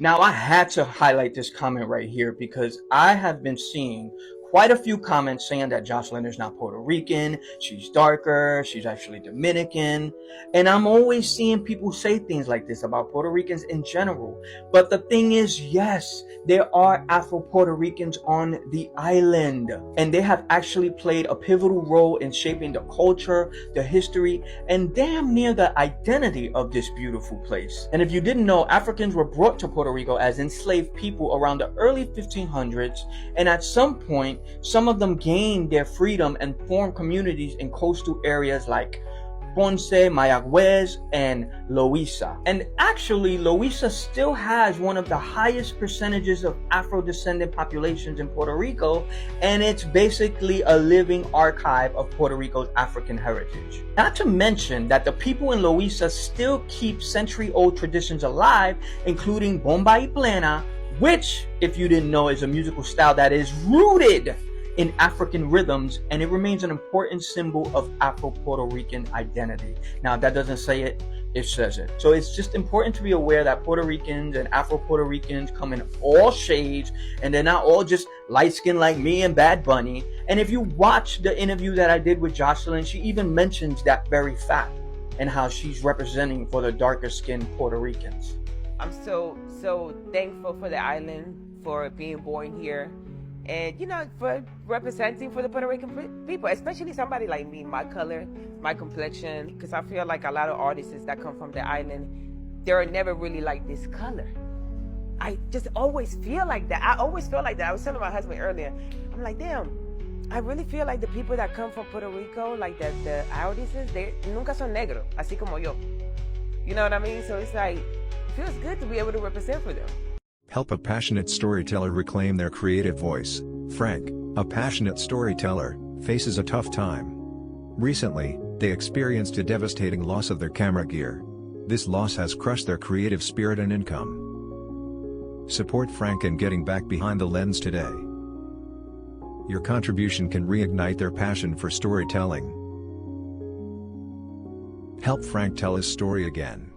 Now, I had to highlight this comment right here because I have been seeing quite a few comments saying that Jocelyn is not Puerto Rican, she's darker, she's actually Dominican. And I'm always seeing people say things like this about Puerto Ricans in general. But the thing is, yes, there are Afro Puerto Ricans on the island, and they have actually played a pivotal role in shaping the culture, the history, and damn near the identity of this beautiful place. And if you didn't know, Africans were brought to Puerto Rico as enslaved people around the early 1500s, and at some point, some of them gained their freedom and formed communities in coastal areas like Ponce, Mayagüez, and Loíza. And actually, Loíza still has one of the highest percentages of Afro-descendant populations in Puerto Rico, and it's basically a living archive of Puerto Rico's African heritage. Not to mention that the people in Loíza still keep century-old traditions alive, including Bomba y Plena, which, if you didn't know, is a musical style that is rooted in African rhythms, and it remains an important symbol of Afro-Puerto Rican identity. Now, that doesn't say it, it says it. So it's just important to be aware that Puerto Ricans and Afro-Puerto Ricans come in all shades, and they're not all just light-skinned like me and Bad Bunny. And if you watch the interview that I did with Jocelyn, she even mentions that very fact and how she's representing for the darker-skinned Puerto Ricans. I'm so thankful for the island, for being born here, and for representing for the Puerto Rican people, especially somebody like me, my color, my complexion, because I feel like a lot of artists that come from the island, they're never really like this color. I just always feel like that. I always feel like that. I was telling my husband earlier, I'm like, damn, I really feel like the people that come from Puerto Rico, like the artists, they nunca son negros, así como yo. You know what I mean? So it's like, it feels good to be able to represent for them. Help a passionate storyteller reclaim their creative voice. Frank, a passionate storyteller, faces a tough time. Recently, they experienced a devastating loss of their camera gear. This loss has crushed their creative spirit and income. Support Frank in getting back behind the lens today. Your contribution can reignite their passion for storytelling. Help Frank tell his story again.